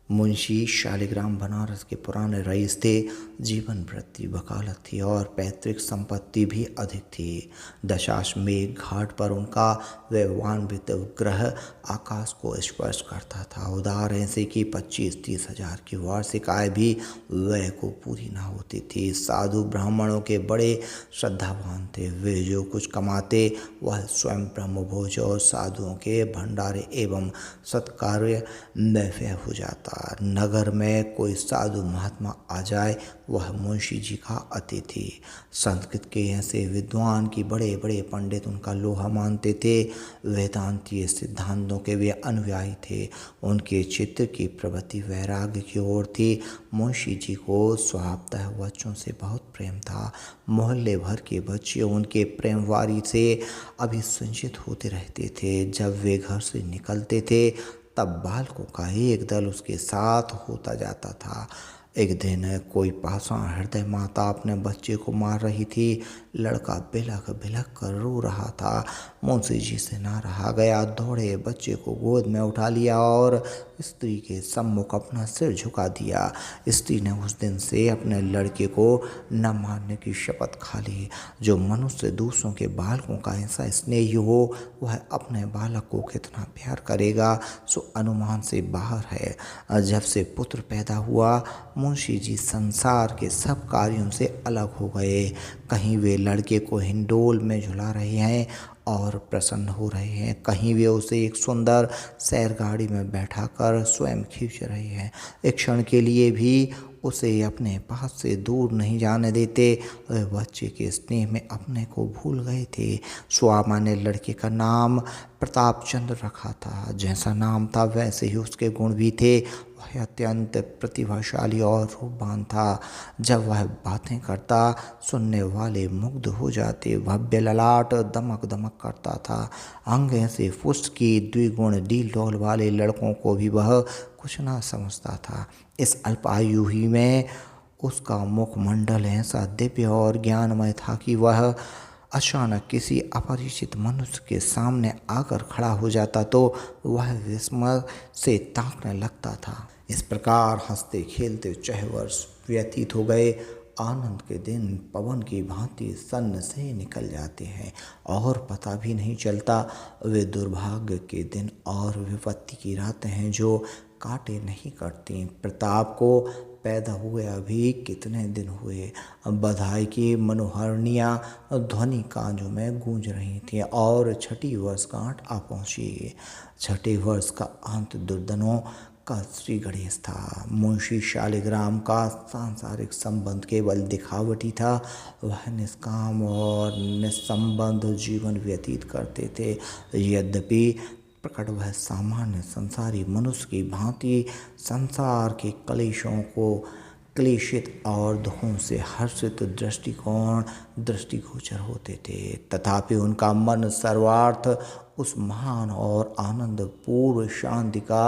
मुंशी शालिग्राम बनारस के पुराने रईस थे। जीवन वृत्ति वकालत थी और पैतृक संपत्ति भी अधिक थी। दशाश्वमेध घाट पर उनका वैभवान्वित गृह आकाश को स्पर्श करता था। उदार ऐसे कि 25-30 हजार की वार्षिक आय भी व्यय को पूरी न होती थी। साधु ब्राह्मणों के बड़े श्रद्धावान थे। वे जो कुछ कमाते वह स्वयं ब्रह्मभोज और साधुओं के भंडारे एवं सत्कार्य में व्यय हो जाता। नगर में कोई साधु महात्मा आ जाए वह मुंशी जी का अतिथि। संस्कृत के ऐसे विद्वान की बड़े बड़े पंडित उनका लोहा मानते थे। वेदांतीय सिद्धांतों के वे अनुयायी थे। उनके चित्त की प्रवृत्ति वैराग्य की ओर थी। मुंशी जी को स्वभावतः बच्चों से बहुत प्रेम था। मोहल्ले भर के बच्चे उनके प्रेमवारी से अभिसंचित होते रहते थे। जब वे घर से निकलते थे तब बालकों का एक दल उसके साथ होता जाता था। एक दिन कोई पाषाण हृदय माता अपने बच्चे को मार रही थी। लड़का बिलख बिलख कर रो रहा था। मुंशी जी से ना रहा गया, दौड़े बच्चे को गोद में उठा लिया और स्त्री के सम्मुख अपना सिर झुका दिया। स्त्री ने उस दिन से अपने लड़के को न मारने की शपथ खा ली। जो मनुष्य दूसरों के बालकों का ऐसा स्नेही हो वह अपने बालक को कितना प्यार करेगा सो अनुमान से बाहर है। जब से पुत्र पैदा हुआ मुंशी जी संसार के सब कार्यों से अलग हो गए। कहीं वे लड़के को हिंडोल में झुला रहे हैं और प्रसन्न हो रहे हैं, कहीं वे उसे एक सुंदर सैरगाड़ी में बैठाकर स्वयं खींच रहे हैं। एक क्षण के लिए भी उसे अपने पास से दूर नहीं जाने देते। वे बच्चे के स्नेह में अपने को भूल गए थे। स्वामा ने लड़के का नाम प्रताप चंद्र रखा था। जैसा नाम था वैसे ही उसके गुण भी थे। वह अत्यंत प्रतिभाशाली और रूपवान था। जब वह बातें करता सुनने वाले मुग्ध हो जाते। भव्य ललाट दमक दमक करता था। अंग ऐसे फुस्ट की द्विगुण डील डौल वाले लड़कों को भी वह कुछ ना समझता था। इस अल्पायु ही में उसका मुखमंडल ऐसा दिव्य और ज्ञानमय था कि वह अचानक किसी अपरिचित मनुष्य के सामने आकर खड़ा हो जाता तो वह विस्मय से ताकने लगता था। इस प्रकार हंसते खेलते 6 वर्ष व्यतीत हो गए। आनंद के दिन पवन की भांति सन्न से निकल जाते हैं और पता भी नहीं चलता। वे दुर्भाग्य के दिन और विपत्ति की रातें हैं जो काटे नहीं कटती। प्रताप को पैदा हुए अभी कितने दिन हुए। बधाई की मनोहरणियाँ ध्वनि कांजों में गूंज रही थीं और 6ठी वर्षगांठ आ पहुँची। 6ठे वर्ष का अंत दुर्दनों का श्री गणेश था। मुंशी शालिग्राम का सांसारिक संबंध केवल दिखावटी था। वह निष्काम और निस्संबंध जीवन व्यतीत करते थे। यद्यपि प्रकट वह सामान्य संसारी मनुष्य की भांति संसार के क्लेशों को क्लेशित और दुखों से हर्षित दृष्टिगोचर होते थे। तथापि उनका मन सर्वार्थ उस महान और आनंद पूर्व शांति का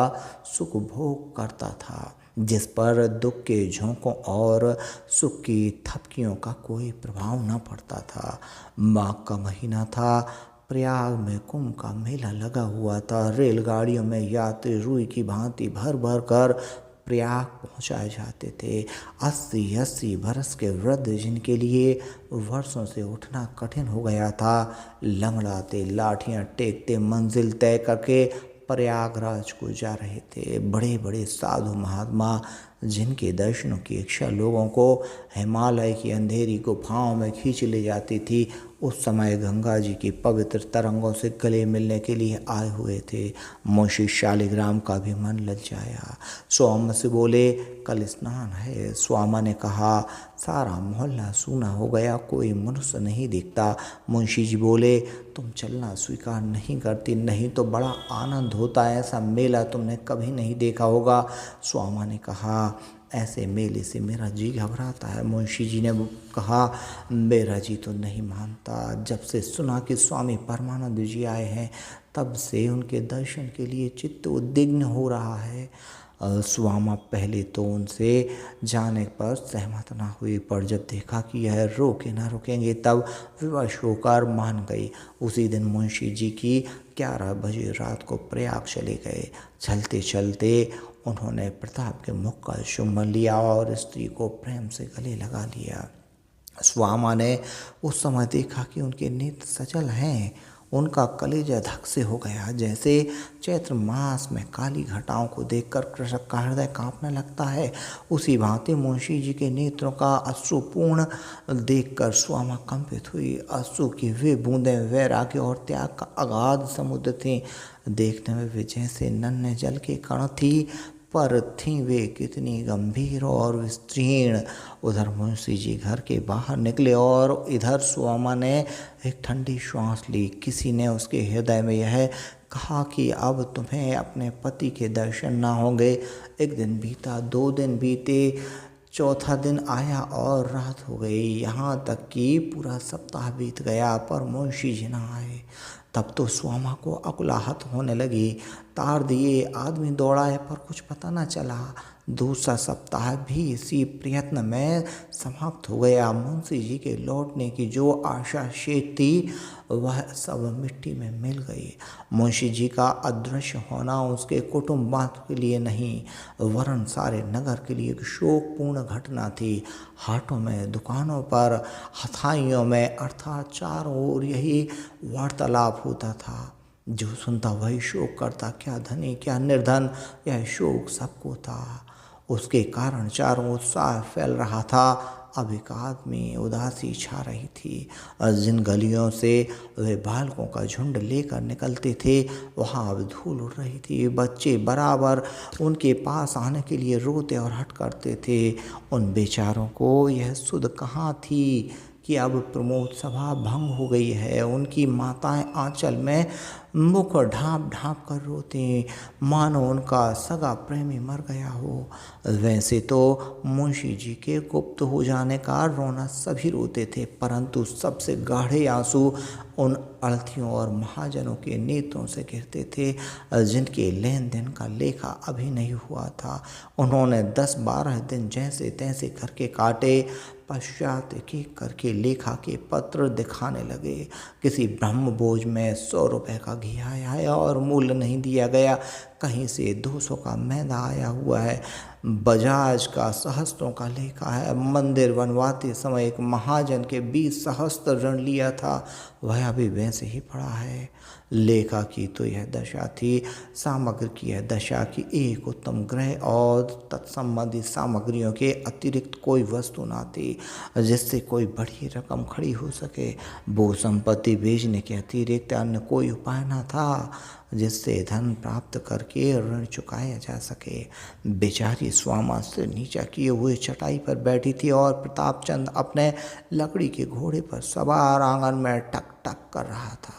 सुख भोग करता था जिस पर दुख के झोंकों और सुख की थपकियों का कोई प्रभाव न पड़ता था। माघ का महीना था। प्रयाग में कुंभ का मेला लगा हुआ था। रेलगाड़ियों में यात्री रुई की भांति भर भर कर प्रयाग पहुंचाए जाते थे। 80-80 बरस के वृद्ध जिनके लिए वर्षों से उठना कठिन हो गया था, लंगड़ाते लाठियां टेकते मंजिल तय करके प्रयागराज को जा रहे थे। बड़े बड़े साधु महात्मा जिनके दर्शनों की इच्छा लोगों को हिमालय की अंधेरी गुफाओं में खींच ले जाती थी, उस समय गंगा जी की पवित्र तरंगों से गले मिलने के लिए आए हुए थे। मुंशी शालिग्राम का भी मन ललचाया। स्वामा से बोले, कल स्नान है। स्वामा ने कहा, सारा मोहल्ला सूना हो गया, कोई मनुष्य नहीं दिखता। मुंशी जी बोले, तुम चलना स्वीकार नहीं करती, नहीं तो बड़ा आनंद होता है। ऐसा मेला तुमने कभी नहीं देखा होगा। स्वामा ने कहा, ऐसे मेले से मेरा जी घबराता है। मुंशी जी ने कहा, मेरा जी तो नहीं मानता। जब से सुना कि स्वामी परमानंद जी आए हैं तब से उनके दर्शन के लिए चित्त उद्विग्न हो रहा है। स्वामा पहले तो उनसे जाने पर सहमत ना हुई, पर जब देखा कि यह रोके ना रुकेंगे तब विवश होकर मान गई। उसी दिन मुंशी जी की 11 बजे रात को प्रयाग चले गए। चलते चलते उन्होंने प्रताप के मुख का चुम्बन लिया और स्त्री को प्रेम से गले लगा लिया। स्वामा ने उस समय देखा कि उनके नेत्र सजल हैं। उनका कलेजा धक से हो गया, जैसे चैत्र मास में काली घटाओं को देखकर कृषक का हृदय कांपने लगता है। उसी भांति मुंशी जी के नेत्रों का अश्रुपूर्ण देखकर स्वामा कंपित हुई। अश्रु की वे बूंदें वैराग्य और त्याग का अगाध समुद्र थीं। देखने में वे जैसे नन्हे जल के कण थी, पर थीं वे कितनी गंभीर और विस्तीर्ण। उधर मुंशी जी घर के बाहर निकले और इधर स्वामा ने एक ठंडी श्वास ली। किसी ने उसके हृदय में यह कहा कि अब तुम्हें अपने पति के दर्शन ना होंगे। एक दिन बीता, 2 दिन बीते, चौथा दिन आया और रात हो गई, यहाँ तक कि पूरा सप्ताह बीत गया, पर मुंशी जी ना आए। तब तो स्वामा को अकुलाहट होने लगी। तार दिए, आदमी दौड़ाए, पर कुछ पता न चला। दूसरा सप्ताह भी इसी प्रयत्न में समाप्त हो गया। मुंशी जी के लौटने की जो आशा शेष थी, वह सब मिट्टी में मिल गई। मुंशी जी का अदृश्य होना उसके कुटुंब मात्र के लिए नहीं, वरन सारे नगर के लिए एक शोकपूर्ण घटना थी। हाटों में, दुकानों पर, हथाइयों में, अर्थात चारों ओर यही वार्तालाप होता था। जो सुनता वही शोक करता, क्या धनी क्या निर्धन, यह शोक सबको था। उसके कारण चारों उत्साह फैल रहा था। अब एक आदमी उदासी छा रही थी। जिन गलियों से वे बालकों का झुंड लेकर निकलते थे, वहाँ अब धूल उड़ रही थी। बच्चे बराबर उनके पास आने के लिए रोते और हट करते थे। उन बेचारों को यह सुध कहाँ थी कि अब प्रमोद सभा भंग हो गई है। उनकी माताएं आंचल में मुख ढांप ढांप कर रोती, मानो उनका सगा प्रेमी मर गया हो। वैसे तो मुंशी जी के गुप्त हो जाने का रोना सभी रोते थे, परंतु सबसे गाढ़े आंसू उन अड़थियों और महाजनों के नेत्रों से गिरते थे, जिनके लेन देन का लेखा अभी नहीं हुआ था। उन्होंने 10-12 दिन जैसे तैसे करके काटे। पश्चात एक एक करके लेखा के पत्र दिखाने लगे। किसी ब्रह्म बोझ में 100 रुपये का घी आया है और मूल्य नहीं दिया गया। कहीं से 200 का मैदा आया हुआ है। बजाज का सहस्त्रों का लेखा है। मंदिर बनवाते समय एक महाजन के 20 सहस्त्र ऋण लिया था, वह अभी वैसे ही पड़ा है। लेखा की तो यह दशा थी। सामग्री की यह दशा कि एक उत्तम गृह और तत्संबंधी सामग्रियों के अतिरिक्त कोई वस्तु ना थी जिससे कोई बड़ी रकम खड़ी हो सके। वो संपत्ति बेचने के अतिरिक्त अन्य कोई उपाय न था जिससे धन प्राप्त करके ऋण चुकाया जा सके। बेचारी स्वामा से नीचा किए हुए चटाई पर बैठी थी और प्रतापचंद अपने लकड़ी के घोड़े पर सवार आंगन में टक टक कर रहा था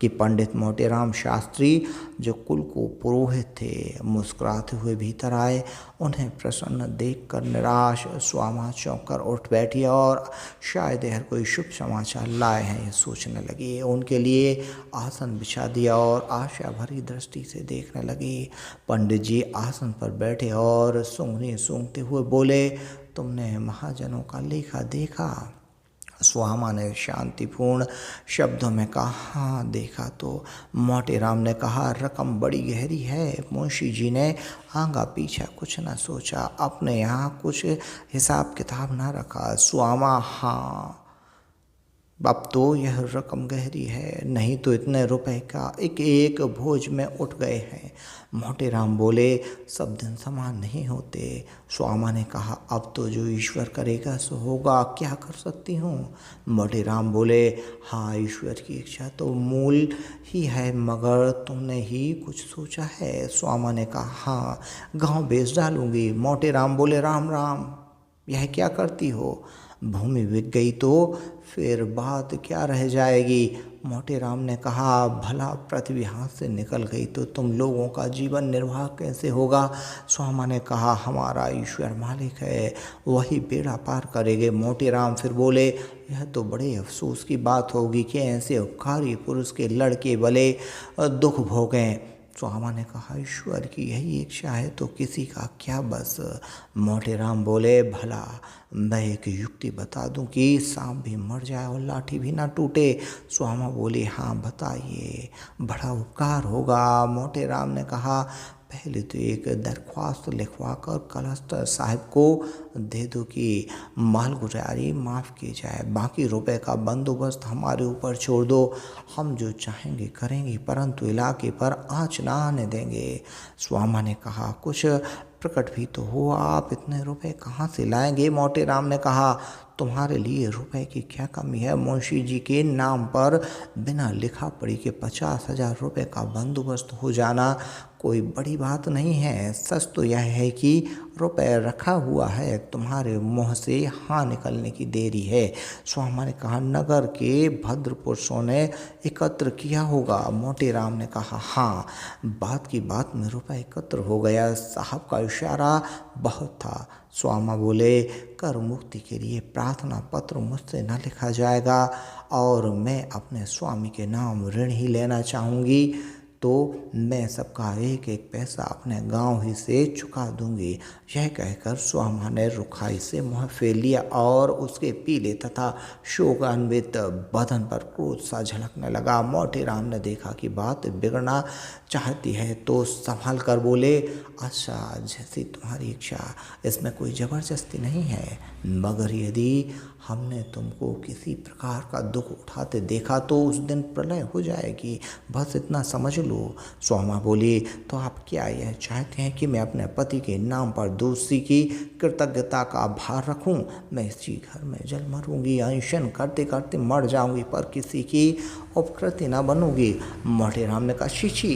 कि पंडित मोटेराम शास्त्री, जो कुल को पुरोहित थे, मुस्कुराते हुए भीतर आए। उन्हें प्रसन्न देखकर निराश स्वामा चौंक कर उठ बैठी और शायद यह कोई शुभ समाचार लाए हैं, ये सोचने लगी। उनके लिए आसन बिछा दिया और आशा भरी दृष्टि से देखने लगी। पंडित जी आसन पर बैठे और सूंघनी सूंघते हुए बोले, तुमने महाजनों का लेखा देखा? स्वामा ने शांतिपूर्ण शब्दों में कहा, हाँ देखा तो। मोटेराम ने कहा, रकम बड़ी गहरी है। मुंशी जी ने आगा पीछा कुछ न सोचा, अपने यहाँ कुछ हिसाब किताब न रखा। स्वामा, हाँ अब तो यह रकम गहरी है, नहीं तो इतने रुपए का एक एक भोज में उठ गए हैं। मोटेराम बोले, सब दिन समान नहीं होते। स्वामा ने कहा, अब तो जो ईश्वर करेगा सो होगा, क्या कर सकती हूँ। मोटेराम बोले, हाँ ईश्वर की इच्छा तो मूल ही है, मगर तुमने ही कुछ सोचा है? स्वामा ने कहा, हाँ गाँव बेच डालूंगी। मोटेराम बोले, राम राम, यह क्या करती हो? भूमि बिक गई तो फिर बात क्या रह जाएगी? मोटेराम ने कहा, भला पृथ्वी हाथ से निकल गई तो तुम लोगों का जीवन निर्वाह कैसे होगा? स्वामा ने कहा, हमारा ईश्वर मालिक है, वही बेड़ा पार करेंगे। मोटेराम फिर बोले, यह तो बड़े अफसोस की बात होगी कि ऐसे उपकारी पुरुष के लड़के भले दुख भोगें। स्वामा ने कहा, ईश्वर की यही इच्छा है तो किसी का क्या बस। मोटेराम बोले, भला मैं एक युक्ति बता दूं कि सांप भी मर जाए और लाठी भी ना टूटे? स्वामा बोले, हाँ बताइए, बड़ा उपकार होगा। मोटेराम ने कहा, पहले तो एक दरख्वास्त लिखवा कर कलेक्टर साहब को दे दो कि मालगुजारी माफ़ की जाए, बाकी रुपए का बंदोबस्त हमारे ऊपर छोड़ दो, हम जो चाहेंगे करेंगे, परंतु इलाके पर आँच ना आने देंगे। स्वामा ने कहा, कुछ प्रकट भी तो हो, आप इतने रुपए कहाँ से लाएंगे? मोटे राम ने कहा, तुम्हारे लिए रुपए की क्या कमी है? मुंशी जी के नाम पर बिना लिखा पढ़ी के 50,000 रुपये का बंदोबस्त हो जाना कोई बड़ी बात नहीं है। सच तो यह है कि रुपए रखा हुआ है, तुम्हारे मुंह से हाँ निकलने की देरी है। स्वामा ने कहा, नगर के भद्र पुरुषों ने एकत्र किया होगा। मोटे राम ने कहा, हाँ, बात की बात में रुपए एकत्र हो गया, साहब का इशारा बहुत था। स्वामा बोले, कर मुक्ति के लिए प्रार्थना पत्र मुझसे न लिखा जाएगा और मैं अपने स्वामी के नाम ऋण ही लेना चाहूँगी, तो मैं सबका एक एक पैसा अपने गांव ही से चुका दूंगी। यह कहकर स्वामा ने रुखाई से मुँह फेर लिया और उसके पीले तथा शोकान्वित बदन पर क्रोध सा झलकने लगा। मोटे राम ने देखा कि बात बिगड़ना चाहती है तो संभल कर बोले, अच्छा, जैसी तुम्हारी इच्छा, इसमें कोई ज़बरदस्ती नहीं है, मगर यदि हमने तुमको किसी प्रकार का दुख उठाते देखा तो उस दिन प्रलय हो जाएगी, बस इतना समझ लो। स्वामा बोली, तो आप क्या यह चाहते हैं कि मैं अपने पति के नाम पर दूसरी की कृतज्ञता का भार रखूं? मैं इसी घर में जल मरूंगी, अनशन करते करते मर जाऊंगी, पर किसी की उपकृति न बनूंगी। मोटे राम ने कहा, शीशी,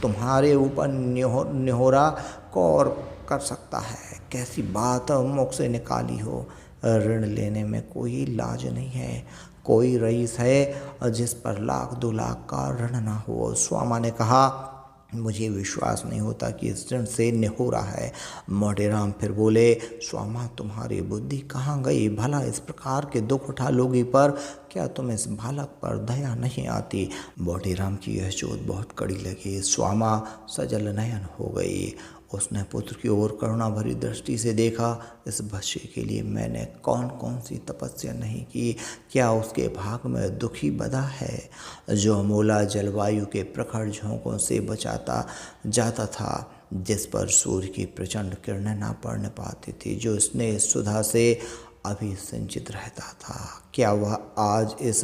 तुम्हारे ऊपर निहोरा कौर कर सकता है, कैसी बात मुख से निकाली हो? ऋण लेने में कोई लाज नहीं है, कोई रईस है जिस पर 1,00,000-2,00,000 का ऋण ना हो। स्वामा ने कहा, मुझे विश्वास नहीं होता कि इस ऋण से निहोरा है। मोटे राम फिर बोले, स्वामा, तुम्हारी बुद्धि कहाँ गई? भला इस प्रकार के दुख उठा लोगी, पर क्या तुम इस बालक पर दया नहीं आती? मोटे राम की यह चोट बहुत कड़ी लगी। स्वामा सजल नयन हो गई। उसने पुत्र की ओर करुणा भरी दृष्टि से देखा। इस बच्चे के लिए मैंने कौन कौन सी तपस्या नहीं की, क्या उसके भाग में दुखी बदा है जो अमोला जलवायु के प्रखर झोंकों से बचाता जाता था, जिस पर सूर्य की प्रचंड किरणें ना पड़ने पाती थी, जो स्नेह सुधा से अभी संचित रहता था। क्या वह आज इस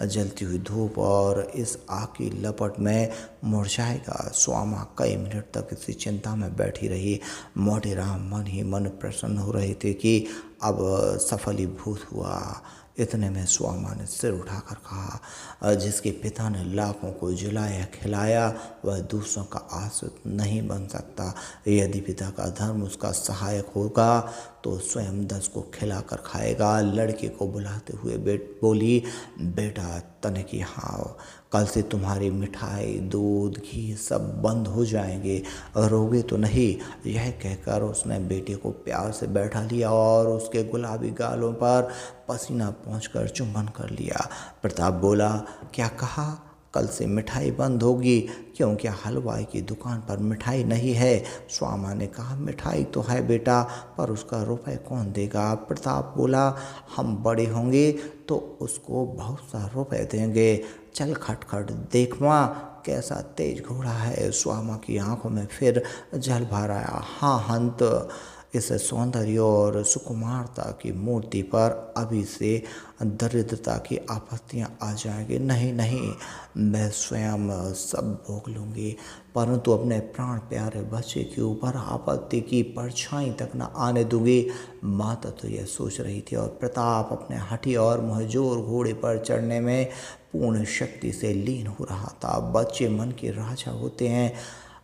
जलती हुई धूप और इस आग की लपट में मुरझाएगा? स्वामा कई मिनट तक इसी चिंता में बैठी रही। मोटे राम मन ही मन प्रसन्न हो रहे थे कि अब सफलीभूत हुआ। इतने में स्वामा ने सिर उठाकर कहा, जिसके पिता ने लाखों को जिलाया खिलाया वह दूसरों का आश्रित नहीं बन सकता। यदि पिता का धर्म उसका सहायक होगा तो स्वयं 10 को खिलाकर खाएगा। लड़के को बुलाते हुए बोली, बेटा तनिक यहाँ आओ, कल से तुम्हारी मिठाई, दूध, घी सब बंद हो जाएंगे, रोगे तो नहीं? यह कहकर उसने बेटे को प्यार से बैठा लिया और उसके गुलाबी गालों पर पसीना पहुँचकर चुंबन कर लिया। प्रताप बोला, क्या कहा? कल से मिठाई बंद होगी? क्यों, क्या हलवाई की दुकान पर मिठाई नहीं है? स्वामा ने कहा, मिठाई तो है बेटा, पर उसका रुपए कौन देगा? प्रताप बोला, हम बड़े होंगे तो उसको बहुत सा रुपए देंगे। चल खटखट देख माँ, कैसा तेज घोड़ा है। स्वामा की आंखों में फिर जल भर आया। हाँ हंत, इस सौंदर्य और सुकुमारता की मूर्ति पर अभी से दरिद्रता की आपत्तियां आ जाएंगी। नहीं नहीं, मैं स्वयं सब भोग लूँगी, परंतु अपने प्राण प्यारे बच्चे के ऊपर आपत्ति की परछाई तक न आने दूंगी। माता तो यह सोच रही थी और प्रताप अपने हठी और मुंहजोर घोड़े पर चढ़ने में पूर्ण शक्ति से लीन हो रहा था। बच्चे मन के राजा होते हैं।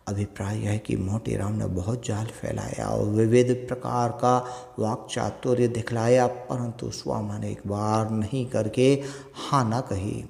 अभिप्राय है कि मोटे राम ने बहुत जाल फैलाया और विविध प्रकार का वाक चातुर्य दिखलाया, परंतु स्वामा ने एक बार नहीं करके हाँ ना कही।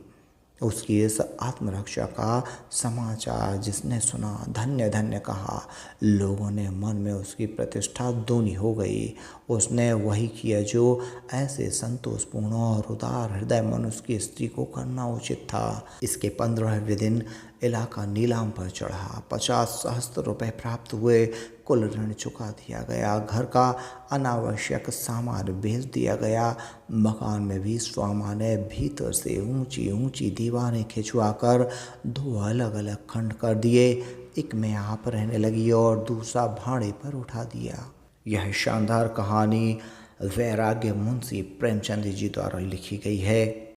उसकी इस आत्मरक्षा का समाचार जिसने सुना, धन्य धन्य कहा। लोगों ने मन में उसकी प्रतिष्ठा दूनी हो गई। उसने वही किया जो ऐसे संतोषपूर्ण और उदार हृदय मनुष्य की स्त्री को करना उचित था। इसके 15वें दिन इलाका नीलाम पर चढ़ा। 50,000 रुपये प्राप्त हुए। कुल ऋण चुका दिया गया। घर का अनावश्यक सामान बेच दिया गया। मकान में भी स्वामा ने भीतर से ऊंची ऊंची दीवारें खिंचवाकर 2 अलग अलग खंड कर दिए। एक मैं आप रहने लगी और दूसरा भाड़े पर उठा दिया। यह शानदार कहानी वैराग्य मुंशी प्रेमचंद जी द्वारा लिखी गई है।